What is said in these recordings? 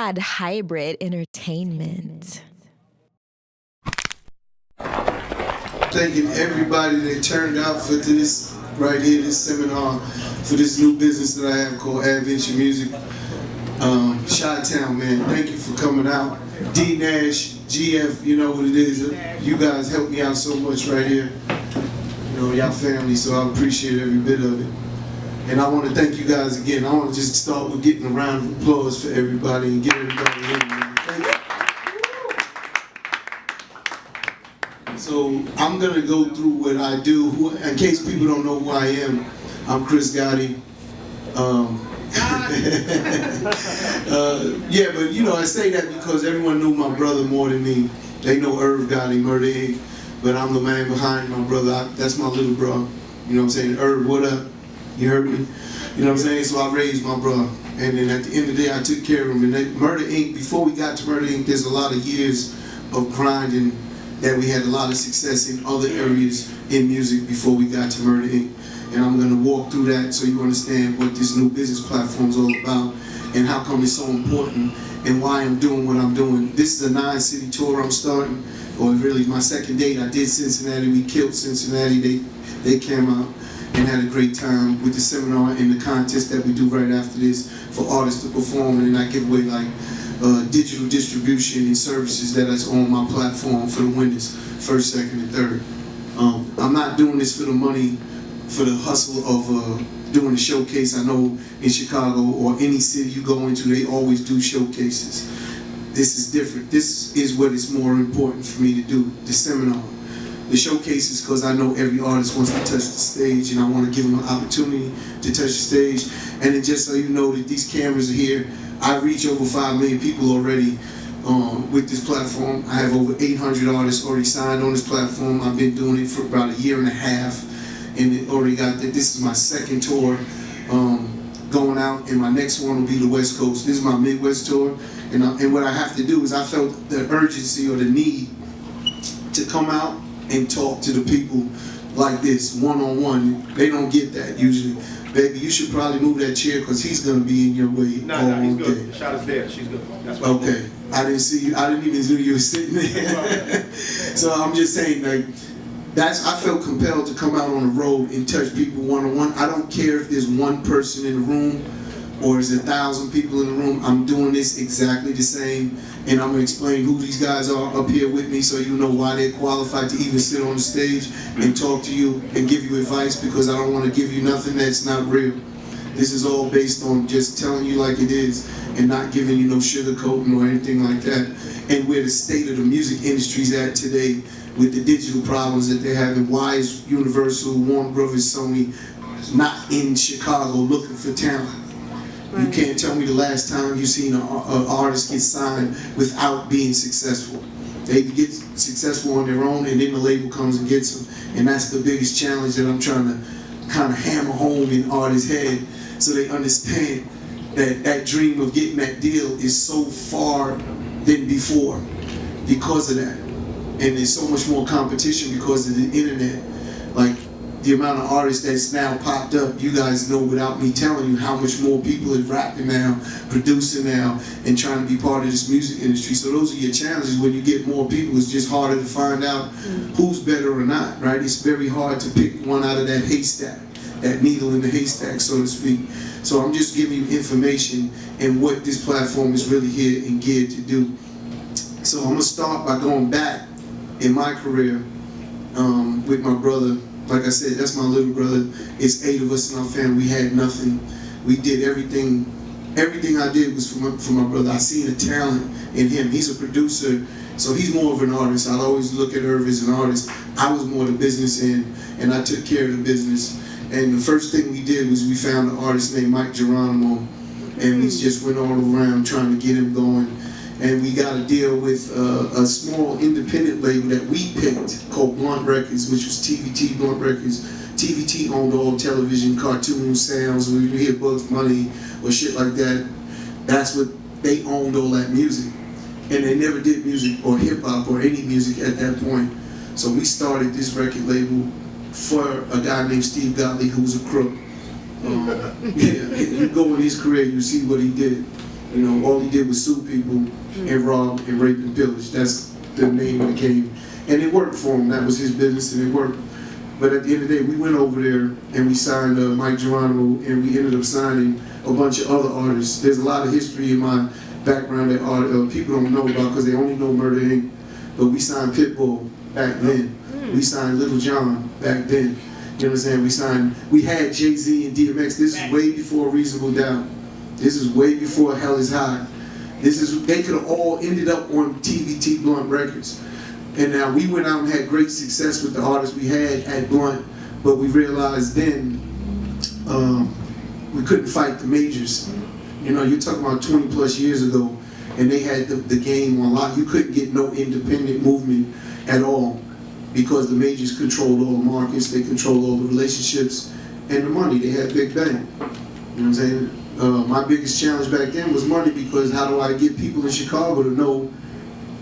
Pod Hybrid Entertainment. Thanking everybody that turned out for this right here, this seminar, for this new business that I have called Adventure Music. Chi-Town, man, thank you for coming out. D Nash, GF, you know what it is. You guys helped me out so much right here. You know, y'all family, so I appreciate every bit of it. And I want to thank you guys again. I want to just start with getting a round of applause for everybody and get everybody in, man. Thank you. So I'm going to go through what I do. In case people don't know who I am, I'm Chris Gotti. Yeah, but you know, I say that because everyone knew my brother more than me. They know Irv Gotti, Murder Inc., but I'm the man behind my brother. That's my little bro. You know what I'm saying? Irv, what up? You heard me? You know what I'm saying? So I raised my brother. And then at the end of the day, I took care of him. And Murder Inc., before we got to Murder Inc., there's a lot of years of grinding that we had a lot of success in other areas in music before we got to Murder Inc. And I'm going to walk through that so you understand what this new business platform is all about and how come it's so important and why I'm doing what I'm doing. This is a 9-city tour I'm starting, or really my second date. I did Cincinnati. We killed Cincinnati. They came out and had a great time with the seminar and the contest that we do right after this for artists to perform, and I give away like digital distribution and services that is on my platform for the winners, first, second, and third. I'm not doing this for the money, for the hustle of doing a showcase. I know in Chicago or any city you go into, they always do showcases. This is different. This is what is more important for me to do, the seminar. The showcase is because I know every artist wants to touch the stage, and I want to give them an opportunity to touch the stage. And then just so you know that these cameras are here, I reach over 5 million people already with this platform. I have over 800 artists already signed on this platform. I've been doing it for about 1.5 years, and it already got that. This is my second tour going out, and my next one will be the West Coast. This is my Midwest tour, and what I have to do is I felt the urgency or the need to come out and talk to the people like this, one-on-one. They don't get that usually. Baby, you should probably move that chair because he's going to be in your way all he's day. good. The shot is there. She's good. That's what okay. I didn't see you. I didn't even know you were sitting there. So I'm just saying, like, I felt compelled to come out on the road and touch people one-on-one. I don't care if there's one person in the room or there's 1,000 people in the room. I'm doing this exactly the same, and I'm going to explain who these guys are up here with me so you know why they're qualified to even sit on the stage and talk to you and give you advice, because I don't want to give you nothing that's not real. This is all based on just telling you like it is and not giving you no sugarcoating or anything like that, and where the state of the music industry is at today with the digital problems that they're having. Why is Universal, Warner Brothers, Sony not in Chicago looking for talent? You can't tell me the last time you've seen an artist get signed without being successful. They get successful on their own, and then the label comes and gets them. And that's the biggest challenge that I'm trying to kind of hammer home in artists' head, so they understand that that dream of getting that deal is so far than before because of that. And there's so much more competition because of the internet. Like, the amount of artists that's now popped up, you guys know without me telling you how much more people are rapping now, producing now, and trying to be part of this music industry. So those are your challenges. When you get more people, it's just harder to find out who's better or not, right? It's very hard to pick one out of that haystack, that needle in the haystack, so to speak. So I'm just giving you information and what this platform is really here and geared to do. So I'm gonna start by going back in my career with my brother. Like I said, that's my little brother. It's 8 of us in our family. We had nothing. We did everything. Everything I did was for my brother. I seen a talent in him. He's a producer, so he's more of an artist. I'd always look at Irv as an artist. I was more the business end, and I took care of the business. And the first thing we did was we found an artist named Mike Geronimo, and we just went all around trying to get him going. And we got a deal with a small independent label that we picked called Blunt Records, which was TVT Blunt Records. TVT owned all television, cartoons, sounds. When you hear Bugs Bunny or shit like that, that's what they owned, all that music. And they never did music or hip hop or any music at that point. So we started this record label for a guy named Steve Gotti, who was a crook. Yeah, you go in his career, you see what he did. You know, all he did was sue people and rob and rape and pillage. That's the name of the game. And it worked for him. That was his business and it worked. But at the end of the day, we went over there and we signed Mike Geronimo, and we ended up signing a bunch of other artists. There's a lot of history in my background that people don't know about because they only know Murder Inc. But we signed Pitbull back then. We signed Little John back then. You know what I'm saying? We had Jay-Z and DMX. This is way before Reasonable Doubt. This is way before Hell is High. They could have all ended up on TVT Blunt Records. And now we went out and had great success with the artists we had at Blunt, but we realized then we couldn't fight the majors. You know, you're talking about 20 plus years ago, and they had the game on lock. You couldn't get no independent movement at all because the majors controlled all the markets, they controlled all the relationships and the money. They had Big Bang. You know what I'm saying? My biggest challenge back then was money, because how do I get people in Chicago to know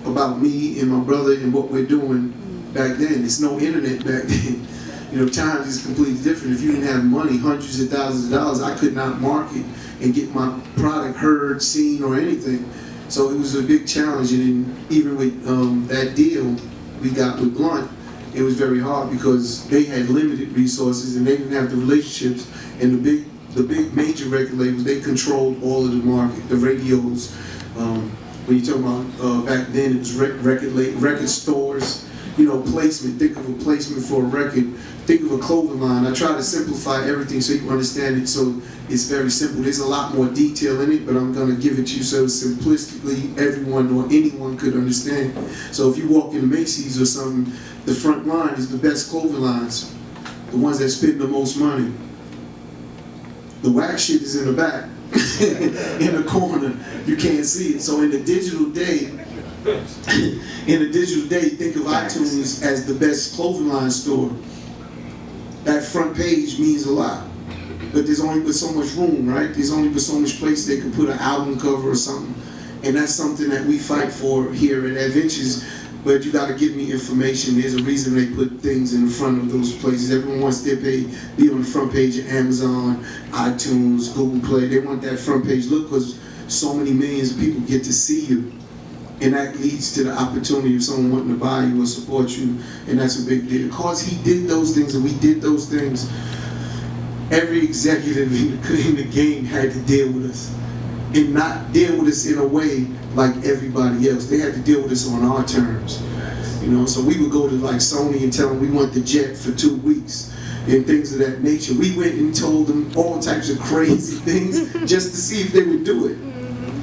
about me and my brother and what we're doing back then? It's no internet back then. You know, times is completely different. If you didn't have money, hundreds of thousands of dollars, I could not market and get my product heard, seen, or anything. So it was a big challenge. And then even with that deal we got with Blunt, it was very hard because they had limited resources and they didn't have the relationships. And the big major record labels, they controlled all of the market, the radios. When you talk about back then, it was record stores, you know, placement. Think of a placement for a record. Think of a clothing line. I try to simplify everything so you can understand it. So it's very simple. There's a lot more detail in it, but I'm gonna give it to you so simplistically everyone or anyone could understand. So if you walk into Macy's or something, the front line is the best clothing lines, the ones that spend the most money. The whack shit is in the back. In the corner, you can't see it. So in the digital day, think of iTunes as the best clothing line store. That front page means a lot, but there's only but so much room, right? There's only but so much place they can put an album cover or something, and that's something that we fight for here at Adventures. But you got to give me information. There's a reason they put things in the front of those places. Everyone wants their page be on the front page of Amazon, iTunes, Google Play. They want that front page look because so many millions of people get to see you. And that leads to the opportunity of someone wanting to buy you or support you. And that's a big deal. Because he did those things and we did those things, every executive in the game had to deal with us. And not deal with us in a way like everybody else. They had to deal with us on our terms. You know, so we would go to like Sony and tell them we want the jet for 2 weeks and things of that nature. We went and told them all types of crazy things just to see if they would do it.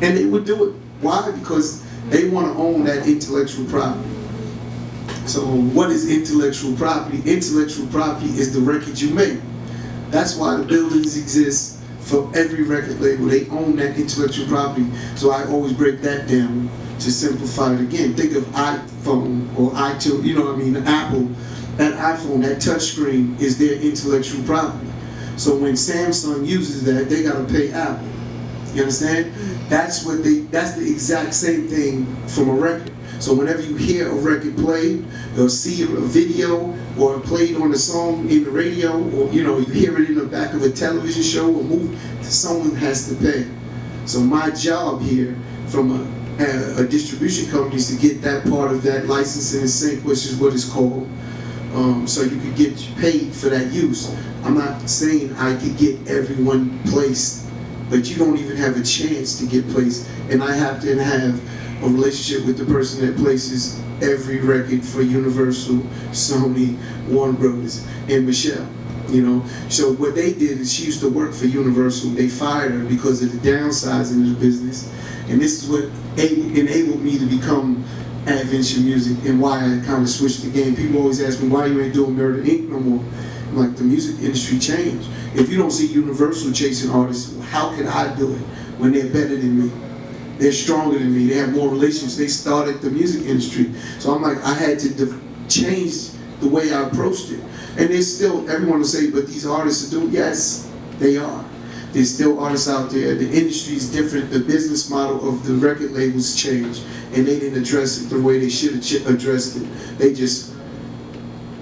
And they would do it. Why? Because they want to own that intellectual property. So what is intellectual property? Intellectual property is the record you make. That's why the buildings exist. For every record label, they own that intellectual property. So I always break that down to simplify it again. Think of iPhone or iTunes, you know what I mean, Apple. That iPhone, that touchscreen is their intellectual property. So when Samsung uses that, they gotta pay Apple. You understand? That's the exact same thing from a record. So whenever you hear a record played, or see a video, or played on a song in the radio, or you hear it in the back of a television show or movie, someone has to pay. So my job here, from a distribution company, is to get that part of that licensing and sync, which is what it's called, so you could get paid for that use. I'm not saying I could get everyone placed, but you don't even have a chance to get placed, and I have to have a relationship with the person that places every record for Universal, Sony, Warner Brothers, and Michelle. You know, so what they did is she used to work for Universal. They fired her because of the downsizing of the business, and this is what enabled me to become Adventure Music and why I kind of switched the game. People always ask me why you ain't doing Murder Inc. no more. I'm like, the music industry changed. If you don't see Universal chasing artists, how can I do it when they're better than me? They're stronger than me. They have more relationships. They started the music industry. So I'm like, I had to change the way I approached it. And there's still, everyone will say, but these artists are doing, yes, they are. There's still artists out there. The industry is different. The business model of the record labels changed. And they didn't address it the way they should have addressed it. They just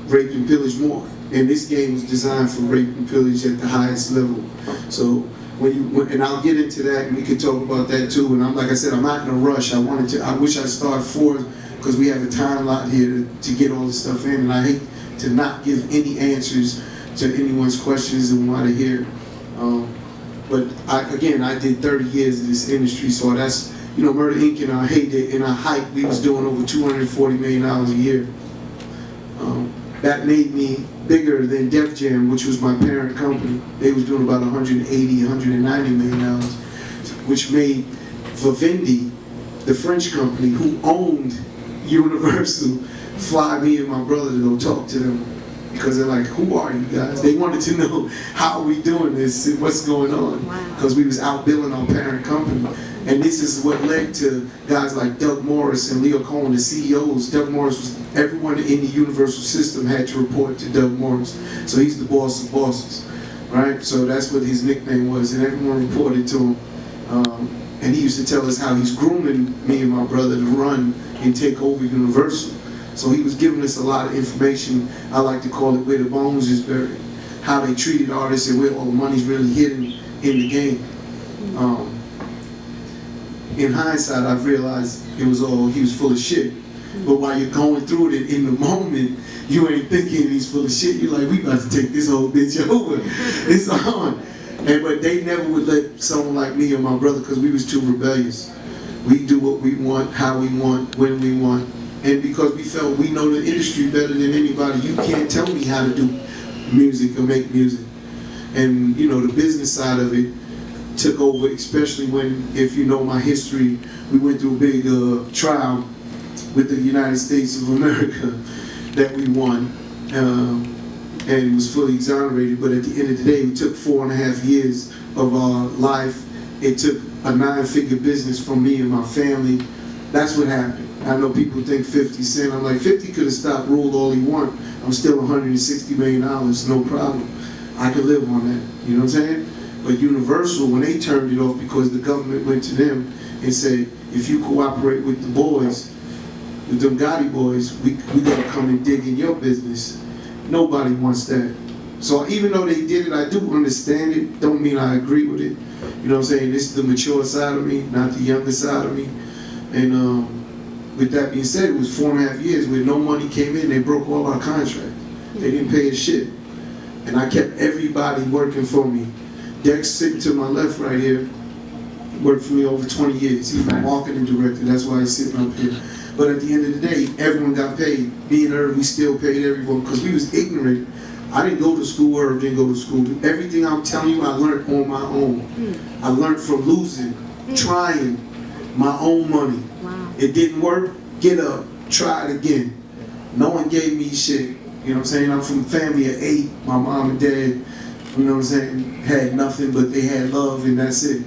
raped and pillaged more. And this game was designed for rape and pillage at the highest level. So and I'll get into that, and we can talk about that too. And like I said, I'm not in a rush. I wish I'd start 4 because we have a time lot here to get all this stuff in, and I hate to not give any answers to anyone's questions and why they're here. But I did 30 years in this industry, so that's, Murder Inc. in our heyday, in our height, we was doing over $240 million a year. That made me bigger than Def Jam, which was my parent company. They was doing about 180, 190 million dollars, which made Vivendi, the French company who owned Universal, fly me and my brother to go talk to them, because they're like, who are you guys? They wanted to know, how are we doing this and what's going on, because we was outbilling our parent company. And this is what led to guys like Doug Morris and Leo Cohen, the CEOs. Doug Morris was, everyone in the Universal system had to report to Doug Morris. So he's the boss of bosses, right? So that's what his nickname was, and everyone reported to him. And he used to tell us how he's grooming me and my brother to run and take over Universal. So he was giving us a lot of information. I like to call it where the bones is buried, how they treated artists and where all the money's really hidden in the game. In hindsight, I've realized he was full of shit. But while you're going through it in the moment, you ain't thinking he's full of shit. You're like, we about to take this whole bitch over. It's on. But they never would let someone like me or my brother, because we was too rebellious. We do what we want, how we want, when we want. And because we felt we know the industry better than anybody, you can't tell me how to do music or make music. And the business side of it took over, especially when, if you know my history, we went through a big trial with the United States of America that we won, and it was fully exonerated. But at the end of the day, it took 4.5 years of our life. It took a 9-figure business from me and my family. That's what happened. I know people think 50 Cent. I'm like, 50 could have stopped, ruled all he want. I'm still $160 million, no problem. I could live on that, you know what I'm saying? But Universal, when they turned it off because the government went to them and said, if you cooperate with the boys, with them Gotti boys, we gotta come and dig in your business. Nobody wants that. So even though they did it, I do understand it. Don't mean I agree with it. You know what I'm saying? This is the mature side of me, not the younger side of me. And with that being said, it was 4.5 years where no money came in. They broke all our contracts. They didn't pay us shit. And I kept everybody working for me. Dex, sitting to my left right here, worked for me over 20 years. He's my marketing director. That's why he's sitting up here. But at the end of the day, everyone got paid. Me and Irv, we still paid everyone because we was ignorant. I didn't go to school, Irv didn't go to school. Everything I'm telling you, I learned on my own. I learned from losing, trying, my own money. Wow. It didn't work, get up, try it again. No one gave me shit. You know what I'm saying? I'm from a family of 8. My mom and dad, you know what I'm saying, had nothing, but they had love, and that's it.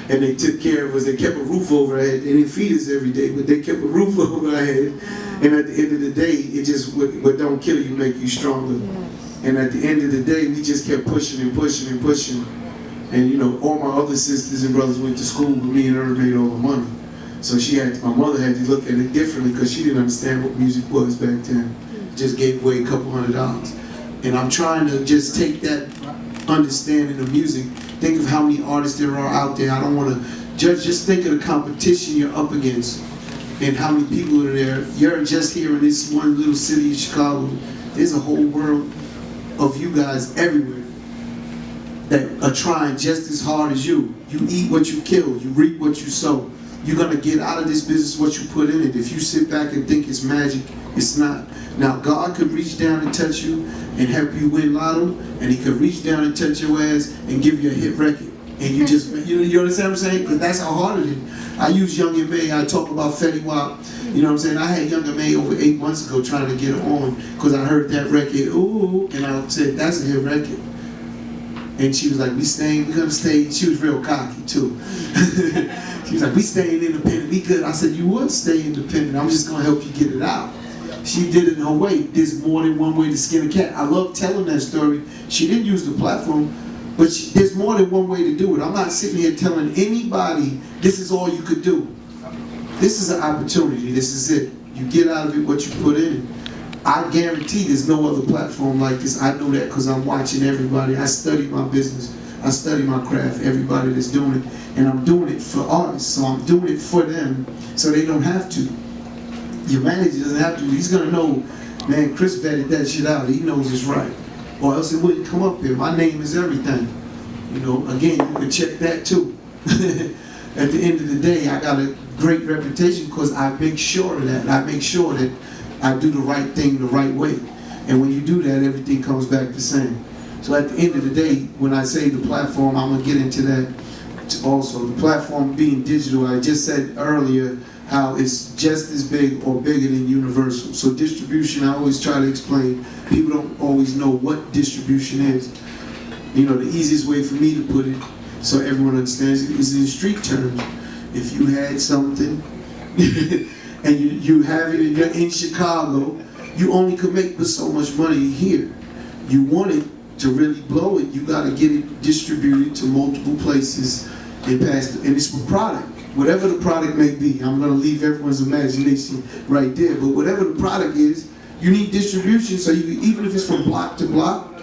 And they took care of us. They kept a roof over our head. They didn't feed us every day, but they kept a roof over our head. And at the end of the day, it just, what don't kill you make you stronger. And at the end of the day, we just kept pushing and pushing and pushing. And all my other sisters and brothers went to school, but me and her made all the money. So my mother had to look at it differently because she didn't understand what music was back then. Just gave away a couple $100. And I'm trying to just take that understanding of music. Think of how many artists there are out there. I don't want to judge, just think of the competition you're up against and how many people are there. You're just here in this one little city of Chicago. There's a whole world of you guys everywhere that are trying just as hard as you. You eat what you kill, you reap what you sow. You're gonna get out of this business what you put in it. If you sit back and think it's magic, it's not. Now God could reach down and touch you and help you win lotto, and He could reach down and touch your ass and give you a hit record. And you just, you understand what I'm saying? Because that's how hard it is. I use Young and May, I talk about Fetty Wap. You know what I'm saying? I had Young and May over 8 months ago trying to get her on because I heard that record, ooh, and I said, that's a hit record. And she was like, we're gonna stay. She was real cocky too. She was like, we staying independent, we good. I said, you would stay independent. I'm just gonna help you get it out. She did it in her way. There's more than one way to skin a cat. I love telling that story. She didn't use the platform, but there's more than one way to do it. I'm not sitting here telling anybody this is all you could do. This is an opportunity. This is it. You get out of it what you put in. I guarantee there's no other platform like this. I know that because I'm watching everybody. I study my business I study my craft, everybody that's doing it, and I'm doing it for artists, so I'm doing it for them, so they don't have to. Your manager doesn't have to. He's gonna know, man, Chris vetted that shit out. He knows it's right, or else it wouldn't come up here. My name is everything. You know, again, you can check that too. At the end of the day, I got a great reputation because I make sure of that. I make sure that I do the right thing the right way. And when you do that, everything comes back the same. So at the end of the day, when I say the platform, I'm gonna get into that also. The platform being digital, I just said earlier how it's just as big or bigger than Universal. So distribution, I always try to explain. People don't always know what distribution is. You know, the easiest way for me to put it, so everyone understands it, is in street terms. If you had something, and you have it and you're in Chicago, you only could make but so much money here. You want it to really blow it, you gotta get it distributed to multiple places and pass it. And it's a product. Whatever the product may be, I'm gonna leave everyone's imagination right there, but whatever the product is, you need distribution, so you, even if it's from block to block,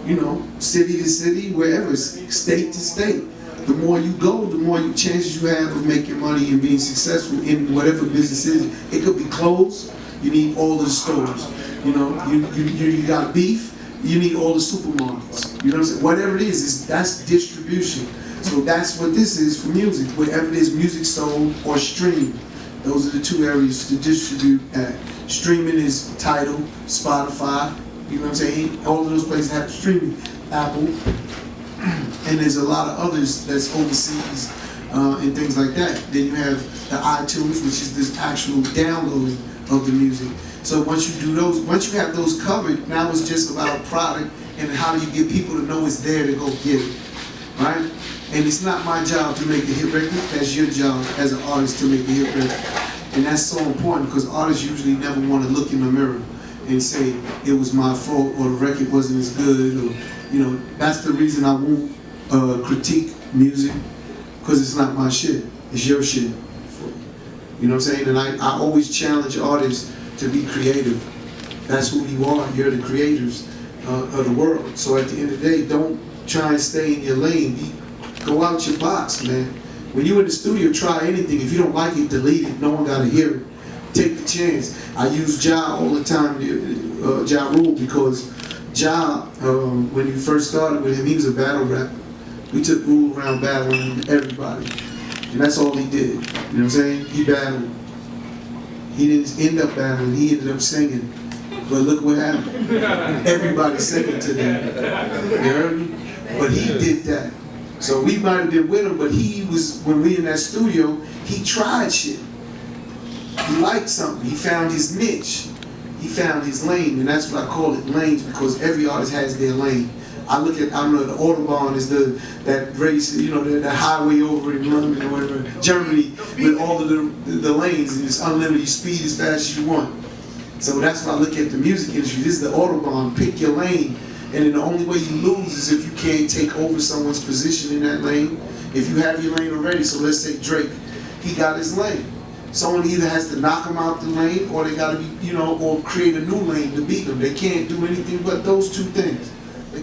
you know, city to city, wherever, state to state. The more you go, the more chances you have of making money and being successful in whatever business is. It could be clothes, you need all the stores. You know, you got beef, you need all the supermarkets. You know what I'm saying? Whatever it is that's distribution. So that's what this is for music. Wherever there's music sold or streamed, those are the two areas to distribute at. Streaming is Tidal, Spotify, you know what I'm saying? All of those places have streaming, Apple, and there's a lot of others that's overseas and things like that. Then you have the iTunes, which is this actual downloading of the music. So once you do those, once you have those covered, now it's just about product and how do you get people to know it's there to go get it, right? And it's not my job to make a hit record, that's your job as an artist to make a hit record. And that's so important because artists usually never want to look in the mirror and say it was my fault or the record wasn't as good, or, you know, that's the reason I won't critique music, because it's not my shit, it's your shit. You know what I'm saying? And I always challenge artists to be creative. That's who you are, you're the creators of the world. So at the end of the day, don't try and stay in your lane. Go out your box, man. When you're in the studio, try anything. If you don't like it, delete it. No one got to hear it. Take the chance. I use Ja all the time, Ja Rule, because Ja, when you first started with him, he was a battle rapper. We took Rule around battling everybody. And that's all he did. You know what I'm saying? He battled. He didn't end up battling, he ended up singing. But look what happened. Everybody singing to them. You heard me? But he did that. So we might have been with him, but he was, when we in that studio, he tried shit. He liked something. He found his niche. He found his lane, and that's what I call it, lanes, because every artist has their lane. I look at, I don't know, the Autobahn is that race, you know, the highway over in London or whatever, Germany, with all of the lanes, and it's unlimited, you speed as fast as you want. So that's why I look at the music industry. This is the Autobahn. Pick your lane, and then the only way you lose is if you can't take over someone's position in that lane. If you have your lane already, so let's say Drake, he got his lane. Someone either has to knock him out the lane, or they got to be, you know, or create a new lane to beat them. They can't do anything but those two things.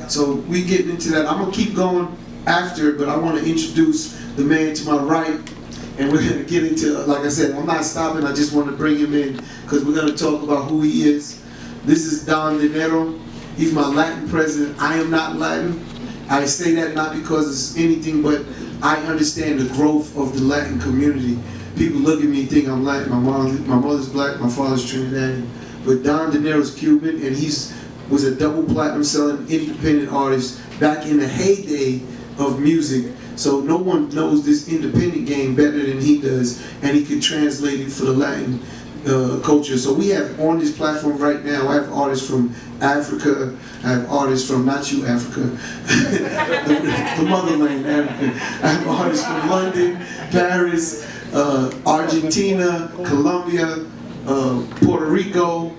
So we getting into that. I'm gonna keep going after, but I want to introduce the man to my right, and we're gonna get into, like I said, I'm not stopping. I just want to bring him in because we're gonna talk about who he is. This is Don Dinero. He's my Latin president. I am not Latin. I say that not because it's anything, but I understand the growth of the Latin community. People look at me and think I'm Latin. My mother's black, my father's Trinidadian. But Don Dinero's Cuban, and was a double platinum selling independent artist back in the heyday of music. So no one knows this independent game better than he does, and he could translate it for the Latin culture. So we have on this platform right now, I have artists from Africa, I have artists from, not you Africa, the motherland Africa. I have artists from London, Paris, Argentina, Colombia, Puerto Rico,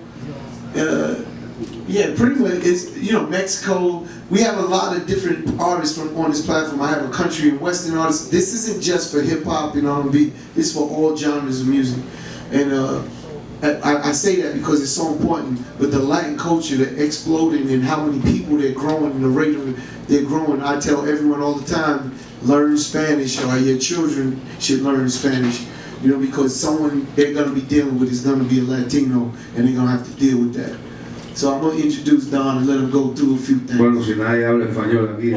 yeah, pretty much, it's, you know, Mexico. We have a lot of different artists on this platform. I have a country and western artists. This isn't just for hip hop and R&B. This is for all genres of music. And I say that because it's so important. But the Latin culture, they're exploding, and how many people they're growing, and the rate of they're growing. I tell everyone all the time, learn Spanish, or your children should learn Spanish. You know, because someone they're going to be dealing with is going to be a Latino, and they're going to have to deal with that. So I'm going to introduce Don and let him go through a few things. Bueno, si nadie habla español aquí.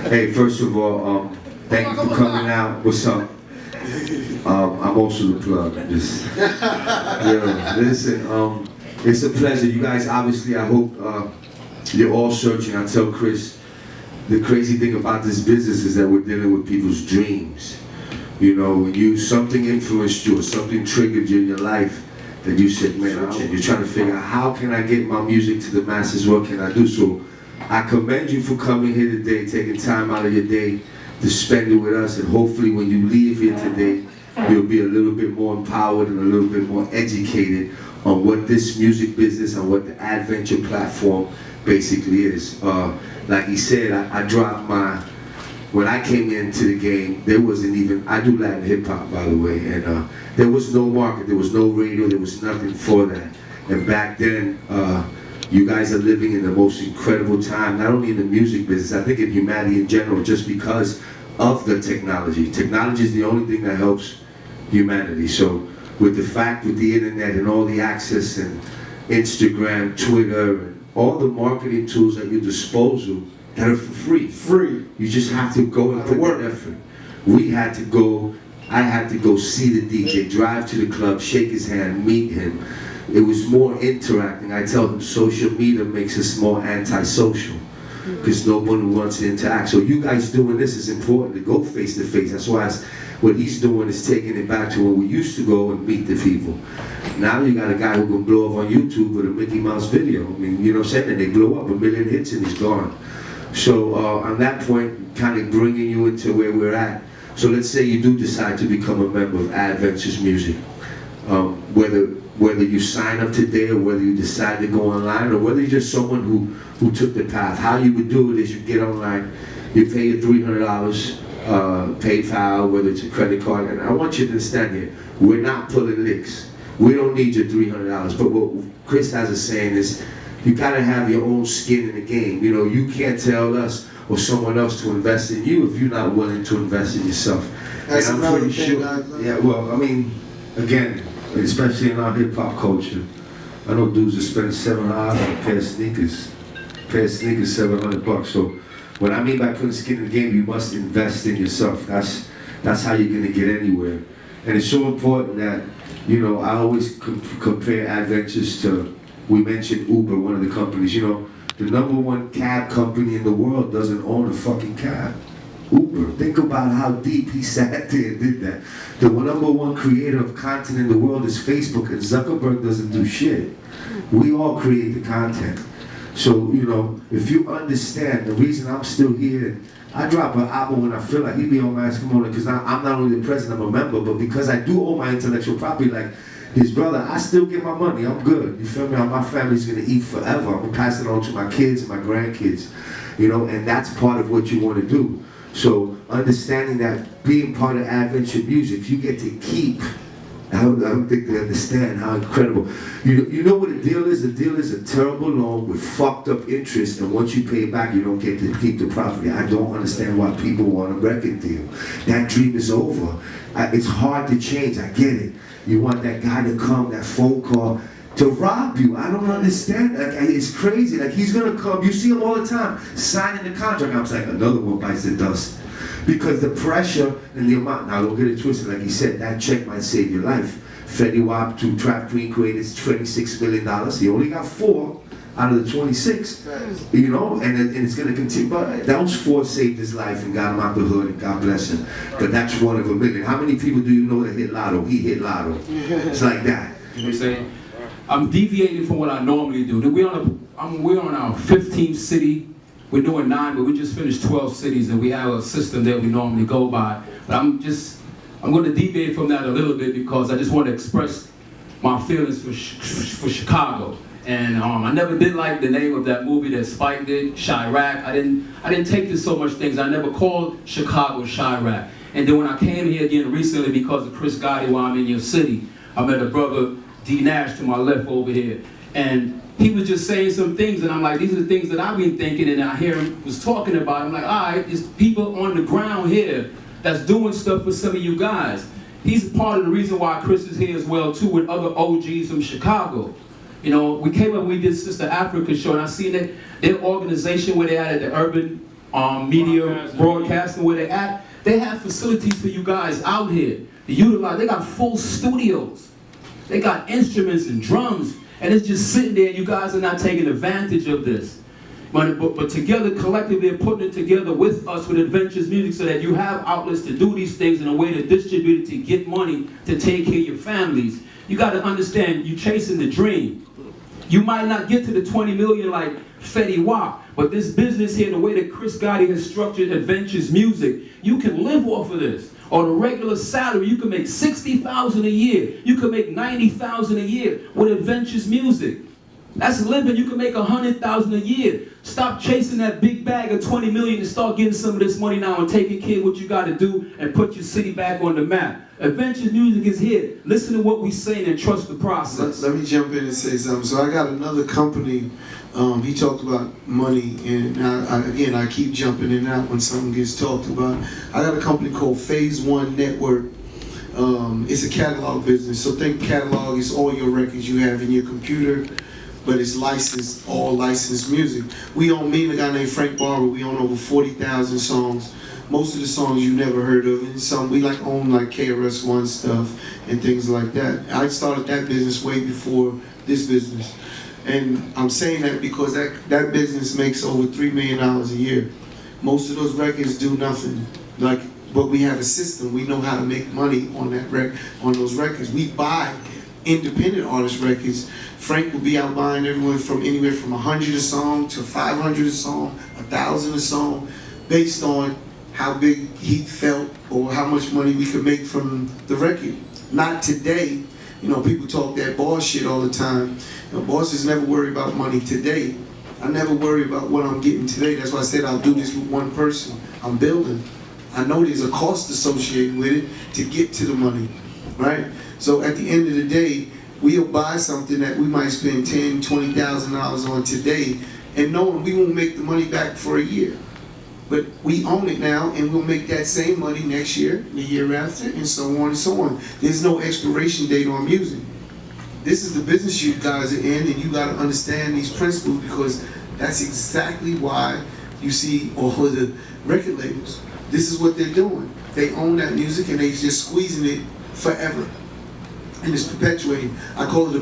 Hey, first of all, thank you for coming out. What's up? I'm also the plug. Just, listen, it's a pleasure. You guys, obviously, I hope you're all searching. I tell Chris, the crazy thing about this business is that we're dealing with people's dreams. You know, when something influenced you or something triggered you in your life, that you said, man, you're trying to figure out how can I get my music to the masses, what can I do? So I commend you for coming here today, taking time out of your day to spend it with us, and hopefully when you leave here today, you'll be a little bit more empowered and a little bit more educated on what this music business and what the Adventure platform basically is. Like he said, I dropped when I came into the game, there wasn't even, I do Latin hip hop by the way, and there was no market, there was no radio, there was nothing for that. And back then, you guys are living in the most incredible time, not only in the music business, I think in humanity in general, just because of the technology. Technology is the only thing that helps humanity. So with the internet and all the access and Instagram, Twitter, and all the marketing tools at your disposal that are for free. You just have to go and put the effort. I had to go see the DJ, drive to the club, shake his hand, meet him. It was more interacting. I tell him social media makes us more antisocial because nobody wants to interact. So you guys doing this is important, to go face to face. That's why what he's doing is taking it back to when we used to go and meet the people. Now you got a guy who can blow up on YouTube with a Mickey Mouse video. I mean, you know what I'm saying? And they blow up 1 million hits and he's gone. So on that point, kind of bringing you into where we're at. So let's say you do decide to become a member of Adventures Music. Whether you sign up today or whether you decide to go online or whether you're just someone who took the path, how you would do it is you get online, you pay your $300, PayPal, whether it's a credit card, and I want you to understand here, we're not pulling licks. We don't need your $300, but what Chris has a saying is, you gotta have your own skin in the game. You know, you can't tell us or someone else to invest in you if you're not willing to invest in yourself. That's and I'm pretty sure. Yeah, well, I mean, again, especially in our hip hop culture, I know dudes that spend $700 on a pair of sneakers. $700. So, what I mean by putting skin in the game, you must invest in yourself. That's how you're gonna get anywhere. And it's so important that, you know, I always compare Adventures to. We mentioned Uber, one of the companies, you know, the #1 cab company in the world doesn't own a fucking cab. Uber. Think about how deep he sat there and did that. The #1 creator of content in the world is Facebook, and Zuckerberg doesn't do shit. We all create the content. So, you know, if you understand the reason I'm still here, I drop an album when I feel like he'd be on my ass, come on, because I'm not only the president, I'm a member, but because I do own my intellectual property, like his brother, I still get my money, I'm good. You feel me? My family's gonna eat forever. I'm gonna pass it on to my kids and my grandkids. You know, and that's part of what you wanna do. So understanding that being part of Adventure Music, you get to keep, I don't think they understand how incredible. You know what the deal is? The deal is a terrible loan with fucked up interest, and once you pay it back, you don't get to keep the property. I don't understand why people want a record deal. That dream is over. It's hard to change, I get it. You want that guy to come, that phone call, to rob you. I don't understand. Like, it's crazy. Like, he's gonna come, you see him all the time, signing the contract. I was like, another one bites the dust. Because the pressure and the amount, now don't get it twisted, like he said, that check might save your life. Fetty Wap to Trap Queen created $26 million. He only got 4 out of the 26, you know, and it's gonna continue. But those 4 saved his life and got him out the hood, and God bless him. But that's one of a million. How many people do you know that hit lotto? He hit lotto. It's like that. You know what I'm saying? I'm deviating from what I normally do. We're on our 15th city. We're doing 9, but we just finished 12 cities, and we have a system that we normally go by. But I'm going to deviate from that a little bit because I just want to express my feelings for Chicago. And I never did like the name of that movie that Spike did, Chirac. I didn't take to so much things. I never called Chicago Chirac. And then when I came here again recently because of Chris Gotti, while I'm in your city, I met a brother, D Nash, to my left over here. And he was just saying some things, and I'm like, these are the things that I've been thinking, and I hear him was talking about. I'm like, all right, there's people on the ground here that's doing stuff for some of you guys. He's part of the reason why Chris is here as well, too, with other OGs from Chicago. You know, we came up, we did Sister Africa show, and I seen that their organization where they at the Urban Media Broadcasting, where they at, they have facilities for you guys out here to utilize. They got full studios. They got instruments and drums, and it's just sitting there. You guys are not taking advantage of this. But together, collectively, they're putting it together with us, with Adventures Music, so that you have outlets to do these things in a way to distribute it, to get money, to take care of your families. You got to understand, you're chasing the dream. You might not get to the 20 million like Fetty Wap, but this business here, the way that Chris Gotti has structured Adventures Music, you can live off of this. On a regular salary, you can make $60,000 a year. You can make $90,000 a year with Adventures Music. That's living. You can make $100,000 a year. Stop chasing that big bag of 20 million and start getting some of this money now and taking care of what you got to do and put your city back on the map. Adventures Music is here. Listen to what we're saying and trust the process. Let me jump in and say something. So I got another company. He talked about money, and again, I keep jumping in and out when something gets talked about. I got a company called Phase One Network. It's a catalog business. So think catalog is all your records you have in your computer, but it's licensed, all licensed music. Me and a guy named Frank Barber, we own over 40,000 songs. Most of the songs you never heard of, and some we own like KRS-One stuff and things like that. I started that business way before this business. And I'm saying that because that business makes over $3 million a year. Most of those records do nothing. But we have a system. We know how to make money on on those records. We buy independent artist records. Frank will be out buying anywhere from 100 a song to 500 a song, 1,000 a song, based on how big he felt or how much money we could make from the record. Not today. You know, people talk that boss shit all the time. You know, bosses never worry about money today. I never worry about what I'm getting today. That's why I said I'll do this with one person. I'm building. I know there's a cost associated with it to get to the money, right? So at the end of the day, we'll buy something that we might spend $10,000, $20,000 on today, and knowing we won't make the money back for a year. But we own it now, and we'll make that same money next year, the year after, and so on and so on. There's no expiration date on music. This is the business you guys are in, and you got to understand these principles, because that's exactly why you see all of the record labels. This is what they're doing. They own that music, and they just squeezing it forever, and it's perpetuating. I call it a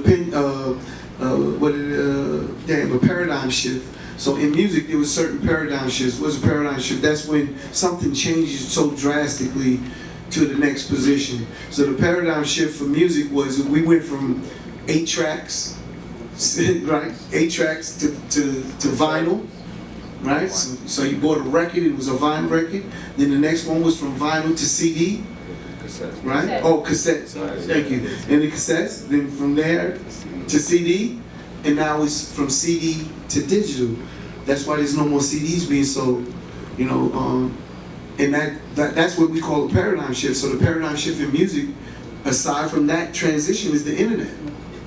paradigm shift. So in music, there was certain paradigm shifts. What's a paradigm shift? That's when something changes so drastically to the next position. So the paradigm shift for music was we went from 8 tracks, right? 8 tracks to vinyl, right? So you bought a record, it was a vinyl record. Then the next one was from vinyl to CD, right? Oh, cassettes. Thank you. And the cassettes. Then from there to CD, and now it's from CD to digital. That's why there's no more CDs being sold, you know. And that's what we call a paradigm shift. So the paradigm shift in music, aside from that transition, is the internet.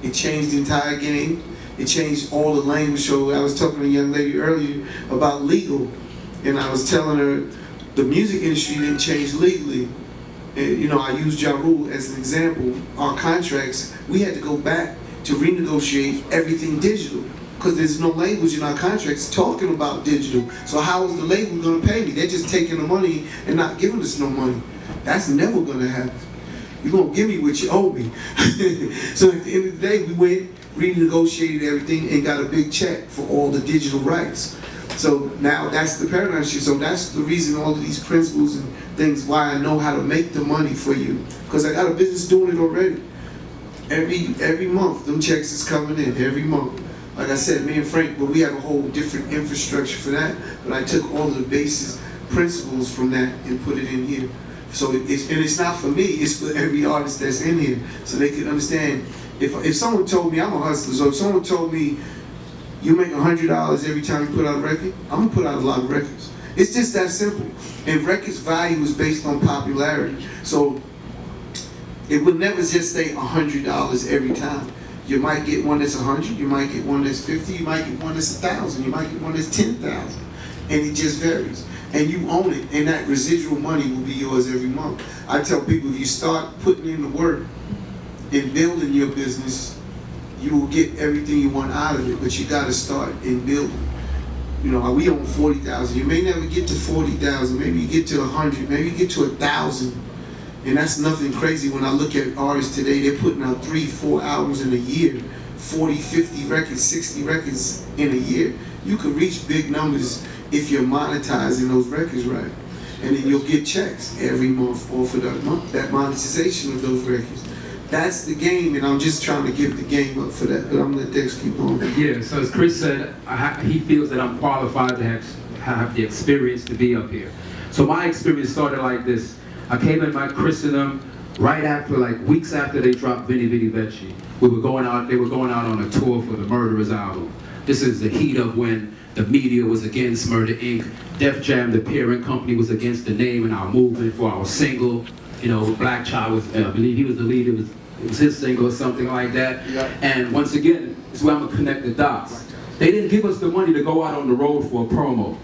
It changed the entire game. It changed all the language. So I was talking to a young lady earlier about legal, and I was telling her the music industry didn't change legally. And, you know, I used Ja Rule as an example. Our contracts, we had to go back to renegotiate everything digital, because there's no language in our contracts talking about digital. So how is the label going to pay me? They're just taking the money and not giving us no money. That's never going to happen. You're going to give me what you owe me. So at the end of the day, we went, renegotiated everything, and got a big check for all the digital rights. So now that's the paradigm shift. So that's the reason all of these principles and things, why I know how to make the money for you, because I got a business doing it already. Every month, them checks is coming in, every month. Like I said, me and Frank, but we have a whole different infrastructure for that, but I took all of the basis principles from that and put it in here. So it's not for me, it's for every artist that's in here, so they can understand. If someone told me, I'm a hustler, so if someone told me, you make $100 every time you put out a record, I'm gonna put out a lot of records. It's just that simple. And records value is based on popularity. So it would never just say $100 every time. You might get one that's 100, you might get one that's 50, you might get one that's 1,000, you might get one that's 10,000. And it just varies. And you own it, and that residual money will be yours every month. I tell people, if you start putting in the work in building your business, you will get everything you want out of it, but you gotta start in building. You know, we own 40,000. You may never get to 40,000, maybe you get to 100, maybe you get to 1,000. And that's nothing crazy. When I look at artists today, they're putting out 3, 4 albums in a year, 40, 50 records, 60 records in a year. You can reach big numbers if you're monetizing those records right. And then you'll get checks every month off of that monetization of those records. That's the game, and I'm just trying to give the game up for that, but I'm gonna let Dex keep on. Yeah, so as Chris said, he feels that I'm qualified to have the experience to be up here. So my experience started like this. I came in my christening right after, like weeks after they dropped Veni Vidi Vici. They were going out on a tour for the Murderers album. This is the heat of when the media was against Murder Inc. Def Jam, the parent company, was against the name and our movement for our single. You know, Black Child was, I believe he was the lead, it was his single or something like that. Yeah. And once again, this is where I'm gonna connect the dots. They didn't give us the money to go out on the road for a promo.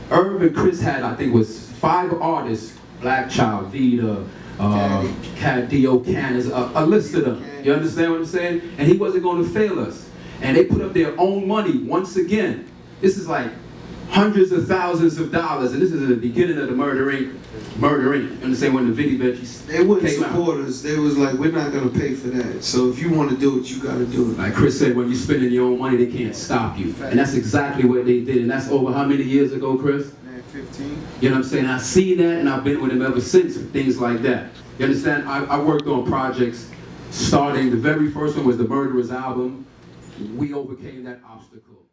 Irv and Chris had, I think it was 5 artists, Black Child, Vita, Dio, Candace, a list of them. You understand what I'm saying? And he wasn't gonna fail us. And they put up their own money once again. This is like hundreds of thousands of dollars, and this is the beginning of the Murder Inc. You understand, when the Vidi Veggies They wouldn't came support out. us. They was like, we're not gonna pay for that. So if you want to do it, you gotta do it. Like Chris said, when you're spending your own money, they can't stop you. And that's exactly what they did. And that's over how many years ago, Chris? 15. You know what I'm saying? I've seen that, and I've been with him ever since, things like that. You understand? I worked on projects starting, the very first one was the Murderers album. We overcame that obstacle.